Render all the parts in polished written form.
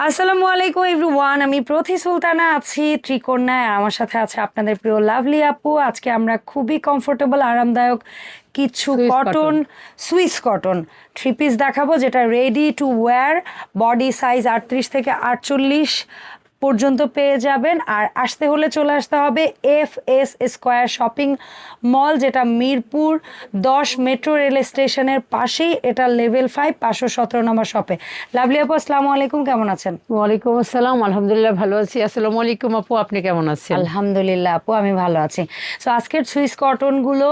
আসসালামু আলাইকুম এভরিওয়ান, আমি প্রতি সুলতানা আছি ত্রিকোণায়। আর আমার সাথে আছে আপনাদের প্রিয় লাভলি আপু। আজকে আমরা খুবই কমফোর্টেবল আরামদায়ক কিছু Swiss cotton, cotton. Swiss cotton three piece দেখাবো, যেটা ready to wire, body size 38 থেকে 48 পর্যন্ত পেয়ে যাবেন। আর আসতে হলে চলে আসতে হবে FS স্কয়ার শপিং মল, যেটা মিরপুর 10 মেট্রো রেল স্টেশনের পাশেই। এটা লেভেল 5 517 নম্বর শপে। লাভলি আপু, আসসালামু আলাইকুম, কেমন আছেন? ওয়ালাইকুম আসসালাম, আলহামদুলিল্লাহ ভালো আছি। আসসালামু আলাইকুম আপু, আপনি কেমন আছেন? আলহামদুলিল্লাহ আপু, আমি ভালো আছি। তো আজকের সুইস কটন গুলো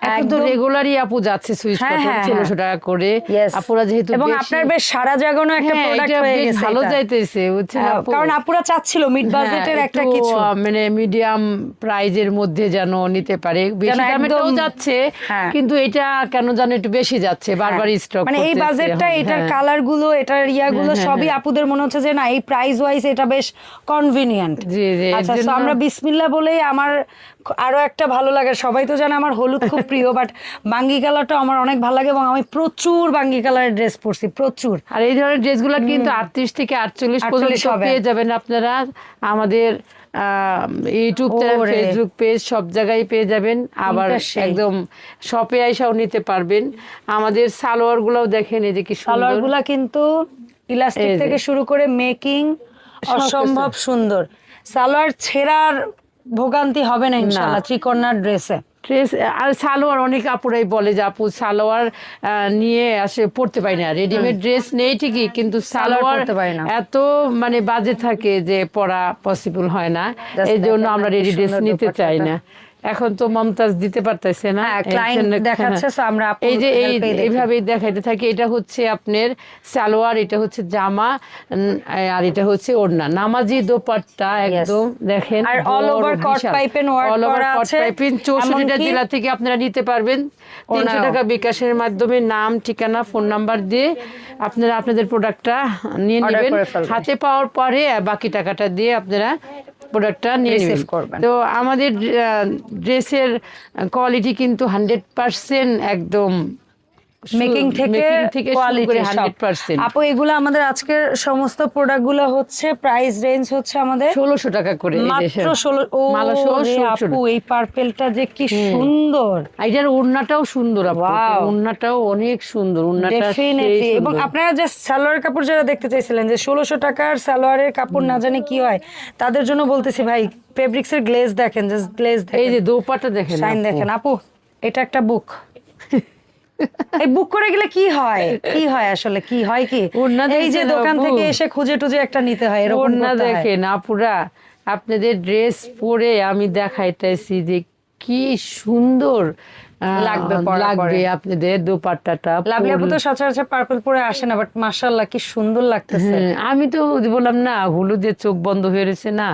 এখন তো রেগুলারই আপু যাচ্ছে সুইস হ্যাঁ, কটন হ্যাঁ, 1600 টাকা করে। Yes. আপুরা যেহেতু এবং আপনার বেশ সারা জাগানো একটা হ্যাঁ, প্রোডাক্ট এটা হয়ে বেশ গেছে ভালো এটা। যাইতেছে বুঝছেন আপু। কারণ আপুরা চাচ্ছিল মিড হ্যাঁ, বাজেটের একটা একটু, কিছু, মানে মিডিয়াম প্রাইজের মধ্যে যেন নিতে পারে। বেশি দামেরটাও যাচ্ছে, হ্যাঁ। কিন্তু এটা কেন জানো একটু বেশি যাচ্ছে, বারবার স্টক মানে এই বাজেটটা, এটার কালার গুলো, এটার ইয়াগুলো সবই আপুদের মনে হচ্ছে যে না, এই প্রাইস ওয়াইজ এটা বেশ কনভিনিয়েন্ট। জি জি, এর আচ্ছা, তো জন্য- আমরা বিসমিল্লাহ বলেই, আমার আরো একটা ভালো লাগে, সবাই তো জানে আমার হলুদ খুব প্রিয়, বাট বাঙ্গি কালারটা আমার অনেক ভালো লাগে এবং আমি প্রচুর বাঙ্গি কালারের ড্রেস পরছি, প্রচুর। আর এই ধরনের ড্রেসগুলো কিন্তু 38 থেকে 48 পর্যন্ত হবে। পেয়ে যাবেন আপনারা আমাদের ইউটিউব চ্যানেল, ওরে। ফেসবুক পেজ, সব জায়গায় পেয়ে যাবেন। আবার কোনটা সেই? একদম শপে আইসাও নিতে পারবেন। আমাদের সালোয়ার গুলাও দেখেন, এই যে কি সুন্দর। সালোয়ার গুলা কিন্তু ইলাস্টিক এই যে। থেকে শুরু করে মেকিং অসম্ভব সুন্দর। সালোয়ার ছেঁড়ার ভোগান্তি হবে না ইনশাআল্লাহ ত্রিকোণার ড্রেসে। ড্রেস আর সালোয়ার অনেক আপুরাই বলে যে আপু সালোয়ার নিয়ে আসে পড়তে পারি না, রেডিমেড ড্রেস নেই ঠিকই, কিন্তু সালোয়ার পরতে পারি না। এত মানে বাজে থাকে যে পরা পসিবল হয় না। Just এই জন্য দেখেন আমরা না কি রেডি ড্রেস সুন্দর নিতে চাই দোপাট্টাটা। না। এখন তো মমতাজ দিতে পারতেছে না, হ্যাঁ, এর ক্লায়েন্ট জন্য- দেখাচ্ছে, so আমরা আপুর এই যে help-এই দেখি। এইভাবেই দেখাইতে থাকি। এটা হচ্ছে আপনার সালোয়ার, এটা হচ্ছে জামা, আর এটা হচ্ছে ওড়না, নামাজি দোপাট্টা একদম দেখেন। আর all over cut pipe-এ work করা আছে। 64টা এমনকি জেলা থেকে আপনারা নিতে পারবেন। 300 টাকা বিকাশের মাধ্যমে নাম, ঠিকানা, ফোন নাম্বার দিয়ে আপনারা আপনাদের প্রোডাক্টটা নিয়ে Order নেবেন। করে ফেলবেন। হাতে পাওয়ার পরে বাকি টাকাটা দিয়ে আপনারা প্রোডাক্টটা নিয়ে Receive নেবেন। করবেন। তো আমাদের ড্রেসের কোয়ালিটি কিন্তু 100% একদম মেকিং থেকে কোয়ালিটি 100%। আপু, এগুলো আমাদের আজকের সমস্ত প্রোডাক্টগুলো হচ্ছে প্রাইস রেঞ্জ হচ্ছে আমাদের 1600 টাকা করে মাত্র 16। ও মালা সহ রে 1600 আপু, এই পার্পেলটা যে কি সুন্দর, এটার ওড়নাটাও সুন্দর আপু, Wow. ওড়নাটাও অনেক সুন্দর, ওড়নাটা ডেফিনেটলি। এবং আপনারা যে সালোয়ার কাপড় যারা দেখতে চাইছিলেন যে 1600 টাকার সালোয়ারের কাপড় না জানি কি হয়, তাদের জন্য বলতেছি ভাই, ফেব্রিক্সের গ্লেজ দেখেন, জাস্ট গ্লেজ এই দেখেন, যে দোপাট্টা দেখেন শাইন আপু। দেখেন। আপু, এটা একটা বুক। এই বুক করে গেলে কি হয়, কি হয় আসলে, কি হয় কি, ওড়না এই যে দেখেন দোকান আপু। থেকে এসে খুঁজে টুজে একটা নিতে হয়, এরকম ওড়না করতে হয়। দেখেন আপুরা, আপনাদের ড্রেস পরে আমি দেখাইতেছি যে কি সুন্দর লাগবে পরার পরে। আপনাদের দোপাট্টাটা লাভলি আপু তো পরলে। সচরাচর পার্পল পরে আসে না, বাট মাশাআল্লাহ কি সুন্দর লাগতেছে। হ্যাঁ, আমি তো বললাম না, হলুদের চোখ বন্ধ হয়ে রয়েছে না,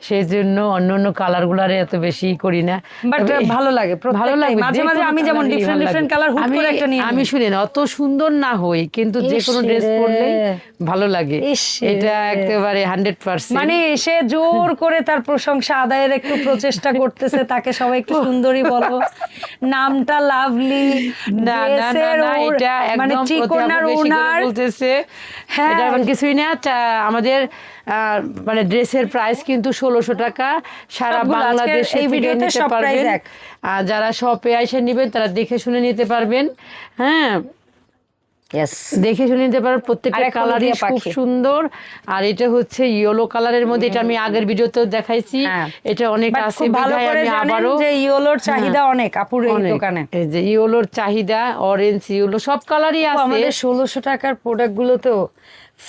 সেই জন্য অন্য অন্য কালার গুলারে এত বেশি করি না। বাট তবে ভালো লাগে, ভালো লাগে, মাঝে মাঝে যে কোনো আমি যেমন colour-ই ডিফারেন্ট ভালো ডিফারেন্ট লাগে। কালার হুট করে একটা নিয়ে আমি নিই। শুনেন অত সুন্দর না হই, কিন্তু যে কোনো ইস ড্রেস রে। পরলে ভালো লাগে, ইস এটা রে। একেবারে 100%। মানে সে জোর করে তার প্রশংসা আদায়ের একটু প্রচেষ্টা করতেছে, তাকে সবাই একটু সুন্দরী বলো, নামটা লাভলি, না না না না, এটা মানে একদম ত্রিকোণার বেশি করে ওনার। বলতেছে। হ্যাঁ। এটা এমন কিছুই না, আমাদের মানে ড্রেসের প্রাইস কিন্তু 1600 টাকা, সারা সবগুলো আজকের বাংলাদেশে এই থেকে ভিডিওতে নিতে সব পারবেন। price এক। আর যারা শপে এসে নেবেন তারা দেখে শুনে নিতে পারবেন। হ্যাঁ, ইয়েস, দেখে শুনে নিতে পারবেন। প্রত্যেকটা আরেক কালারই হলদিয়া খুব পাখি। সুন্দর। আর এটা হচ্ছে ইয়েলো কালারের মধ্যে, এটা আমি আগের ভিডিওতেও দেখাইছি। হ্যাঁ। এটা অনেক বাট আছে খুব ভালো বিধায় করে আমি জানেন আবারও যে ইয়েলোর চাহিদা অনেক আপুর এই অনেক। দোকানে। এই যে ইয়েলোর চাহিদা, অরেঞ্জ, ইয়েলো সব কালারই আছে। আমাদের 1600 টাকার প্রোডাক্ট গুলোতেও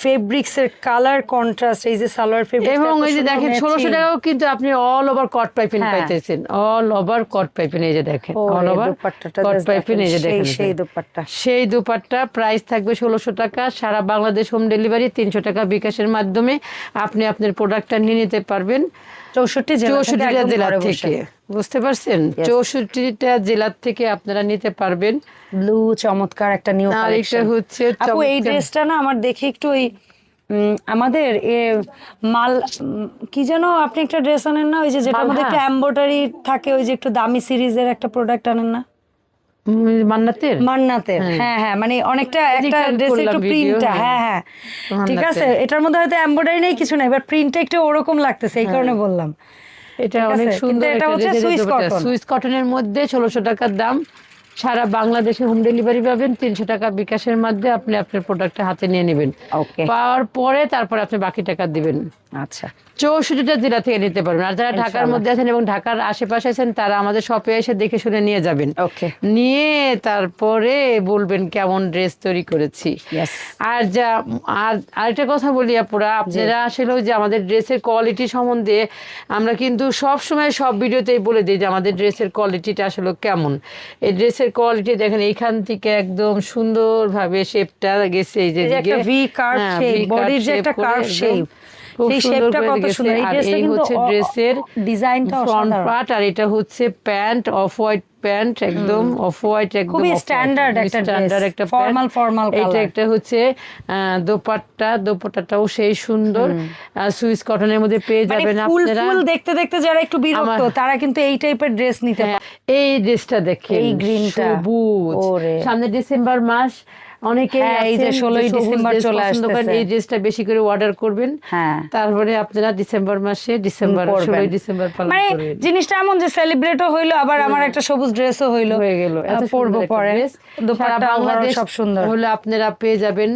ফেব্রিক্স এর কালার কন্ট্রাস্ট, এই যে সালোয়ার ফেব্রিক, এবং এই যে দেখেন 1600 টাকাও কিন্তু আপনি অল ওভার কট পাইপিং হ্যাঁ। পাইতেছেন, অল ওভার কট পাইপিং। এই যে দেখেন অল ওভার দোপাট্টাটা কট just পাইপিং, দেখেন, এই যে দেখেন সেই দোপাট্টা। সেই দুপাট্টা প্রাইস থাকবে 1600 টাকা, সারা বাংলাদেশ হোম ডেলিভারি, 300 টাকা বিকাশের মাধ্যমে আপনি আপনার প্রোডাক্টটা নিয়ে নিতে পারবেন 64 64টা জেলা থেকে। বুঝতে পারছেন, 64টা জেলা থেকে আপনারা নিতে পারবেন। ব্লু চমৎকার একটা নিউ আর এটা কালেকশন। হচ্ছে আপু, এই চমৎকার। ড্রেসটা না আমার দেখে একটু ওই আমাদের কি যেন, আপনি একটা ড্রেস আনেন না, ওই যে যেটার মধ্যে মালহা? একটু এমব্রয়ডারি থাকে, ওই যে একটু দামি সিরিজের একটা প্রোডাক্ট আনেন না, মান্নাতের মান্নাতের, হ্যাঁ হ্যাঁ, মানে অনেকটা একটা Digital ড্রেস একটু করলাম প্রিন্টটা, video, হ্যাঁ হ্যাঁ ঠিক আছে। মান্নাতের। এটার মধ্যে হয়তো এমব্রয়ডারি নেই, কিছু নাই, বাট প্রিন্টটা একটু ওরকম লাগতেছে, এই কারণে বললাম। এটা ঠিক অনেক আছে, কিন্তু সুন্দর এটা একটা হচ্ছে সুইস কটন। সুইস কটনের মধ্যে 1600 টাকার দাম। সারা বাংলাদেশে হোম ডেলিভারি পাবেন। 300 টাকা বিকাশের মাধ্যমে আপনি আপনার প্রোডাক্টটা হাতে নিয়ে নেবেন। ওকে, পাওয়ার পরে তারপরে আপনি বাকি টাকা দিবেন। আচ্ছা 64টা জেলা থেকে নিতে পারবেন। আর যারা ঢাকার ইনশাআল্লাহ। মধ্যে আছেন এবং ঢাকার আশেপাশে আছেন তারা আমাদের শপে এসে দেখে শুনে নিয়ে যাবেন। ওকে, নিয়ে তারপরে বলবেন কেমন ড্রেস তৈরি করেছি। ইয়েস, আর যা আর আরেকটা কথা বলি আপুরা, আপনারা আসলে ওই যে আমাদের ড্রেসের কোয়ালিটি সম্বন্ধে আমরা কিন্তু সব সময় সব ভিডিওতেই বলে দিই যে আমাদের ড্রেসের কোয়ালিটিটা আসলে কেমন। এই ড্রেসের কোয়ালিটি দেখেন এইখান থেকে একদম সুন্দরভাবে শেপটা গেছে, এই যে এই যে একটা ভি কার্ভ শেপ, বডির যে একটা কার্ভ শেপ, খুব সেই সুন্দর শেপটা করে কত গেছে। সুন্দর। এই আর ড্রেসটা এই কিন্তু হচ্ছে ড্রেসের ডিজাইনটা ফ্রন্ট অসাধারণ, পার্ট, আর এটা হচ্ছে প্যান্ট, অফ হোয়াইট প্যান্ট, একদম অফ হোয়াইট, একদম খুবই স্ট্যান্ডার্ড একটা স্ট্যান্ডার্ড একটা ফর্মাল ফর্মাল এটা কালার। একটা হচ্ছে দোপাট্টাটাও সেই সুন্দর সুইস কটনের মধ্যে পেয়ে মানে যাবেন ফুল আপনারা। ফুল দেখতে দেখতে যারা একটু বিরক্ত তারা কিন্তু এই টাইপের ড্রেস নিতে পারে। এই ড্রেসটা দেখেন, এই গ্রিনটা, সবুজ, ওরে। সামনে ডিসেম্বর মাস, অনেকে হ্যাঁ, এই যে 16ই ডিসেম্বর চলে আসতেছে। এই ড্রেসটা বেশি করে অর্ডার করবেন, হ্যাঁ, তারপরে আপনারা ডিসেম্বর মাসে পরবেন। 16ই ডিসেম্বর পালন মানে করবেন। জিনিসটা এমন যে সেলিব্রেটও হইলো, আবার আমার একটা সবুজ ড্রেসও হইলো, হয়ে গেল, এত পরবো সুন্দর একটা পরে। ড্রেস। সারা দোপাট্টা বাংলাদেশ সব সুন্দর। হলে আপনারা পেয়ে যাবেন,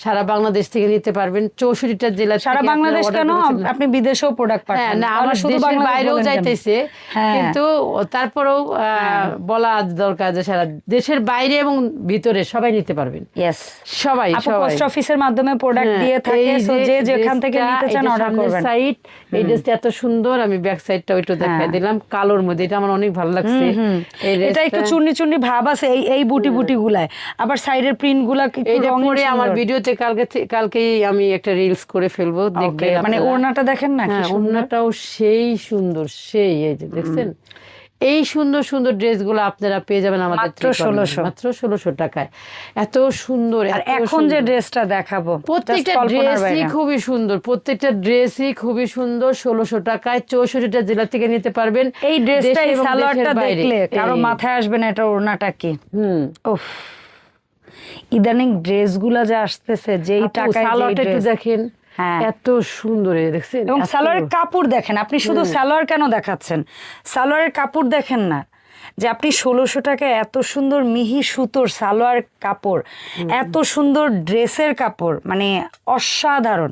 সারা বাংলাদেশ থেকে নিতে পারবেন। 64টা জেলা সারা থেকে বাংলাদেশ আপনারা কেন, order করেছেন। আপনি বিদেশেও প্রোডাক্ট হ্যাঁ, পাঠান, না তাহলে আমার শুধু দেশের বাংলাদেশ বাইরেও বলেন কেন? যাইতেছে, হ্যাঁ। কিন্তু তারপরেও বলা দরকার যে সারা দেশের বাইরে এবং ভিতরে সবাই নিতে পারবেন। ইয়েস, সবাই আপু পোস্ট অফিসের মাধ্যমে প্রোডাক্ট দিয়ে থাকে, সো যে যেখান থেকে নিতে চান অর্ডার করবেন। সাইড এই ড্রেসটা এত সুন্দর, আমি ব্যাক সাইডটা ওইটা দেখাই দিলাম কালোর মধ্যে, এটা আমার অনেক ভালো লাগছে। এই এটা একটু চুন্নি চুন্নি ভাব আছে এই বুটি বুটি গুলায়, আবার সাইডের প্রিন্ট গুলা একটু এইটা রঙিন পরে আমার সুন্দর। ভিডিওতে কালকেই আমি একটা রিলস করে ফেলবো, দেখবেন Okay, মানে আপনারা। ওড়নাটা দেখেন না কি হ্যাঁ, সুন্দর। ওড়নাটাও সেই সুন্দর, সেই এই যে দেখছেন এই সুন্দর সুন্দর ড্রেসগুলো আপনারা পেয়ে যাবেন আমাদের মাত্র 1600 মাত্র 1600 টাকায়। এত সুন্দর, আর এত এখন যে সুন্দর। ড্রেসটা দেখাবো প্রত্যেকটা just কল্পনার ড্রেসই বাইরে। খুবই সুন্দর, প্রত্যেকটা ড্রেসই খুবই সুন্দর। 1600 টাকায় 64টা জেলা থেকে নিতে পারবেন। এই ড্রেসটা, দেশে এই এবং সালোয়ারটা দেশের বাইরে। দেখলে কারো এই। মাথায় আসবে না এটা ওড়নাটা কি। উফ, ইদানিং ড্রেসগুলা যে আসতেছে যেই আপু, টাকায় যেই সালোয়ারটা একটু ড্রেস, দেখেন, হ্যাঁ। এত সুন্দর, এই দেখছেন, এবং এত- সালোয়ারের কাপড় দেখেন, আপনি শুধু সালোয়ার কেন দেখাচ্ছেন, সালোয়ারের কাপড় দেখেন না, যে আপনি 1600 টাকায় এত সুন্দর মিহি সুতোর সালোয়ার কাপড়, এত সুন্দর ড্রেসের কাপড়, মানে অসাধারণ।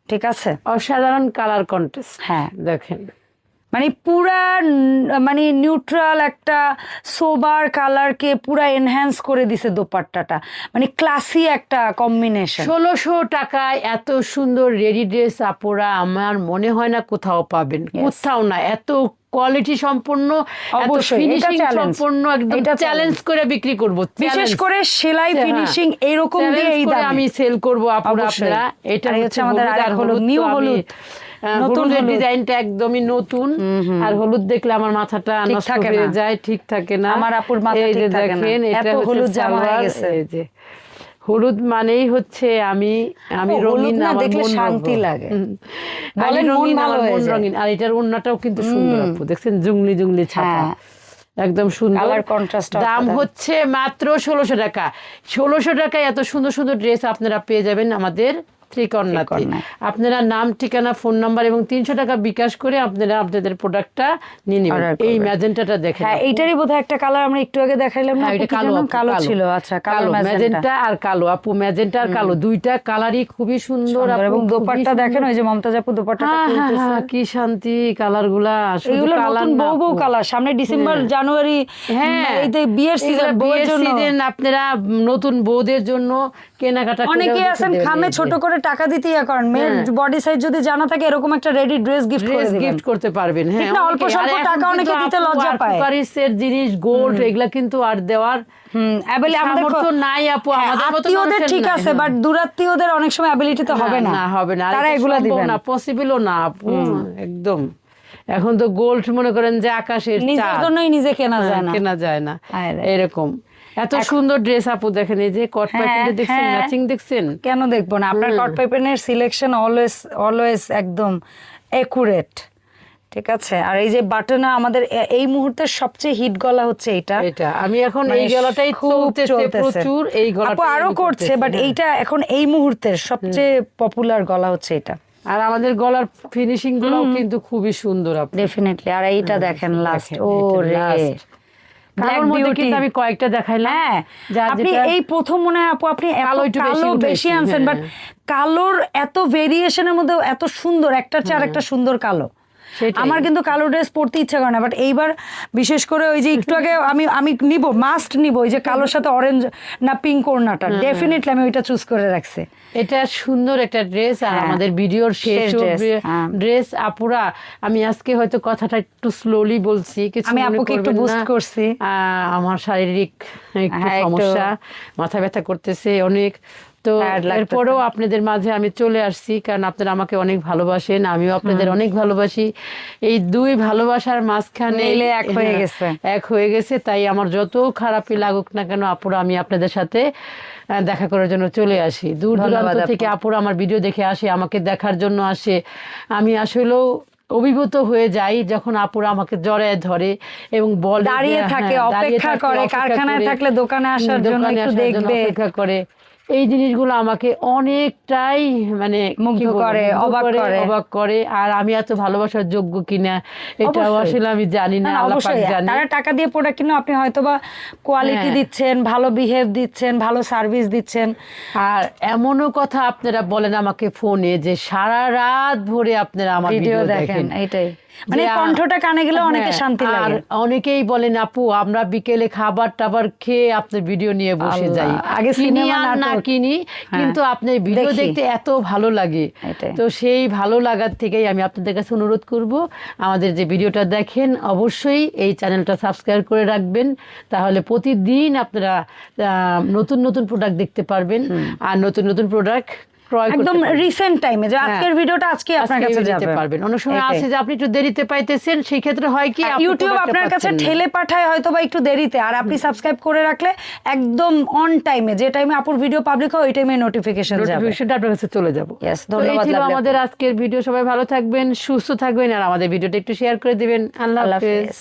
ঠিক আছে, অসাধারণ কালার কন্টেস্ট। হ্যাঁ। দেখেন মানে পুরা মানে নিউট্রাল একটা সোবার কালারকে পুরা এনহ্যান্স করে দিছে দোপাট্টাটা, মানে ক্লাসি একটা কম্বিনেশন। 1600 টাকায় এত সুন্দর রেডি ড্রেস আপুরা আমার মনে হয় না কোথাও পাবেন, কোথাও না। এত কোয়ালিটি সম্পন্ন, এত অবশ্যই, এটা ফিনিশিং challenge। সম্পন্ন, একদম এটা চ্যালেঞ্জ করে বিক্রি করব। বিশেষ করে সেলাই ফিনিশিং এইরকম দিয়ে এই দামে আমি সেল করব আপুরা। অবশ্যই। আপনারা এটা আর এই হচ্ছে আমাদের আরেক হলুদ, নিউ হলুদ, নতুন হলুদের হলুদ। ডিজাইনটা একদমই নতুন। আর হলুদ দেখলে আমার মাথাটা ঠিক নষ্ট থাকে হয়ে না। যায়, ঠিক থাকে না। আমার আপুর মাথা এই ঠিক যে থাকে না। দেখেন, এটা এত হচ্ছে হলুদ জামা হয়ে সালোয়ার, গেছে। এই যে হলুদ মানেই হচ্ছে আমি হলুদ রঙিন, না আমার দেখলে মন শান্তি রঙিন। লাগে। আমি বলেন মন রঙিন, ভালো আমার হয়ে মন যায়। রঙিন। আর এটার ওড়নাটাও কিন্তু সুন্দর আপু, দেখছেন জুংলি জুংলি ছাপা, হ্যাঁ। একদম সুন্দর। কালার কন্ট্রাস্ট দাম হচ্ছে মাত্র 1600 টাকা। 1600 টাকায় এত সুন্দর সুন্দর ড্রেস আপনারা পেয়ে যাবেন আমাদের ত্রিকর্ণাতে। ত্রিকর্ণায়। আপনারা নাম, ঠিকানা, ফোন নাম্বার এবং 300 টাকা বিকাশ করে আপনারা আপনাদের প্রোডাক্টটা নিয়ে নেবেন। Order এই করবেন। ম্যাজেন্টাটা দেখেন হ্যাঁ, এইটারই বোধহয় একটা কালার আমরা একটু আগে দেখাইলাম না, হ্যাঁ, আপু, এটা কি কালো জানো? আপু, কালো ছিল, আচ্ছা কালো ম্যাজেন্টা ম্যাজেন্টা আর কালো আপু, ম্যাজেন্টা আর কালো দুইটা কালারই খুবই সুন্দর আপু, এবং খুবই দোপাট্টা সুন্দর। দেখেন, ওই যে মমতাজ আপু দোপাট্টাটা হ্যাঁ, হ্যাঁ, খুলতেছে। হ্যাঁ, কি শান্তি কালারগুলা, শুধু এগুলো কালার নতুন না বউ বউ আপু। কালার, সামনে ডিসেম্বর জানুয়ারি, হ্যাঁ, এই যে বিয়ের সিজন, বউয়ের জন্য সিজন আপনারা নতুন বউদের জন্য কেনাকাটা করে অনেকেই দিতে আছেন দেবেন। খামে এই যে। ছোট করে টাকা দিতে ইয়া করেন, মেয়ের বডি সাইজ যদি জানা থাকে এরকম একটা রেডি ড্রেস গিফট করে ড্রেস দিবেন। গিফট করতে পারবেন। হ্যাঁ, না, অল্প অনেকেই। স্বল্প আর এখন টাকা অনেকে কিন্তু দিতে আপু লজ্জা আর পায়। কুকারিসের জিনিস, গোল্ড, এগুলা কিন্তু আর দেওয়ার আমাদের সামর্থ্য নাই আপু, হ্যাঁ, আমাদের মতো আত্মীয়দের মানুষের ঠিক নাই। আছে, বাট দূরাত্মীয়দের অনেক সময় অ্যাবিলিটি তো হবে না, হবে না, তারা এগুলা দিবেন না, পসিবলও না আপু, একদম। এখন তো গোল্ড মনে করেন যে আকাশের নিজের চাঁদ। জন্যই নিজে কেনা যায় না। কেনা যায় না, হায় রে। এরকম। এত সুন্দর ড্রেস আপু দেখেন, এই যে কট প্যান্ট দেখছেন, হ্যাঁ। ম্যাচিং দেখছেন। কেন দেখবো না, আপনার কট পেপেনের সিলেকশন অলওয়েজ একদম একুরেট। ঠিক আছে। আর এই যে বাটনা আমাদের এই মুহূর্তের সবচেয়ে হিট গলা হচ্ছে এটা। আমি এখন মানে এই গলাটাই চলতেছে প্রচুর, এই গলাটা আপু আরো করছে, বাট এইটা এখন এই মুহূর্তের সবচেয়ে পপুলার গলা হচ্ছে এটা। আর আমাদের গলার ফিনিশিং গুলো কিন্তু খুবই সুন্দর আপু, ডেফিনেটলি। আর এইটা দেখেন লাস্ট, ও রে ব্ল্যাক বিউটি আমি কয়েকটা দেখাইলাম। হ্যাঁ, আপনি এই প্রথম মনে হয় আপু আপনি কালো বেশি আনছেন, বাট কালোর এত ভেরিয়েশনের মধ্যে এত সুন্দর, একটার চেয়ে আরেকটা সুন্দর কালো। আমার কিন্তু কালো ড্রেস পরতে ইচ্ছা করে না, বাট এইবার বিশেষ করে ওই যে একটু আগে আমি নিব, মাস্ট নিব ওই যে কালোর সাথে অরেঞ্জ না পিঙ্ক ওড়নাটা, ডেফিনেটলি আমি ওইটা চুজ করে রাখছি। এটা সুন্দর একটা ড্রেস। আর আমাদের ভিডিওর শেষ ড্রেস আপুরা, আমি আজকে হয়তো কথাটা একটু স্লোলি বলছি, কিছু আমি আপুকে একটু বুস্ট করছি, আমার শারীরিক একটু সমস্যা, মাথা ব্যথা করতেছে অনেক, তো এরপরেও আপনাদের মাঝে আমি চলে আসছি, কারণ আপনারা আমাকে অনেক ভালোবাসেন, আমিও আপনাদের অনেক ভালোবাসি। এই দুই ভালোবাসার মাঝখানে এক হয়ে গেছে, তাই আমার যত খারাপই লাগুক না কেন আপুরা, আমি আপনাদের সাথে দেখা করার জন্য চলে আসি। দূর দূরান্ত থেকে আপুরা আমার ভিডিও দেখে আসে, আমাকে দেখার জন্য আসে। আমি আসলেও অভিভূত হয়ে যাই যখন আপুরা আমাকে জড়ায় ধরে এবং বলে, দাঁড়িয়ে থাকে, অপেক্ষা করে, কারখানায় থাকলে দোকানে আসার জন্য একটু দেখবে, অপেক্ষা করে। এই জিনিসগুলো আমাকে অনেকটাই মানে মুগ্ধ করে, অবাক করে। আর আমি এত ভালোবাসার যোগ্য কিনা এটাও আসলে আমি জানি না, আল্লাহ পাক জানে। তারা টাকা দিয়ে প্রোডাক্ট কিনে, আপনি হয়তোবা কোয়ালিটি দিচ্ছেন, ভালো বিহেভ দিচ্ছেন, ভালো সার্ভিস দিচ্ছেন। আর এমনও কথা আপনারা বলেন আমাকে ফোনে যে সারা রাত ভরে আপনারা আমার ভিডিও দেখেন, এইটাই মানে কণ্ঠটা কানে গেলে অনেকে শান্তি লাগে। আর অনেকেই বলেন আপু আমরা বিকেলে খাবার টাবার খেয়ে আপনার ভিডিও নিয়ে বসে যাই, আগে সিনেমা না কিনি, কিন্তু আপনার ভিডিও দেখতে এত ভালো লাগে। তো সেই ভালো লাগার থেকেই আমি আপনাদের কাছে অনুরোধ করব, আমাদের যে ভিডিওটা দেখেন অবশ্যই এই চ্যানেলটা সাবস্ক্রাইব করে রাখবেন, তাহলে প্রতিদিন আপনারা নতুন নতুন প্রোডাক্ট দেখতে পারবেন। আর নতুন নতুন প্রোডাক্ট একদম রিসেন্ট টাইমে, যে আজকের ভিডিওটা আজকে আপনার কাছে যেতে পারবেন। অনেক সময় আছে যে আপনি একটু দেরিতে পাইতেছেন, সেই ক্ষেত্রে হয় কি ইউটিউব আপনার কাছে ঠেলে পাঠায় হয়তো বা একটু দেরিতে, আর আপনি সাবস্ক্রাইব করে রাখলে একদম অন টাইমে, যে টাইমে আপুর ভিডিও পাবলিক হয় ওই টাইমে নোটিফিকেশন আপনার কাছে চলে যাবে। ধন্যবাদ। আমাদের আজকের ভিডিও, সবাই ভালো থাকবেন, সুস্থ থাকবেন, আর আমাদের ভিডিওটা একটু শেয়ার করে দিবেন। আল্লাহ হাফেজ।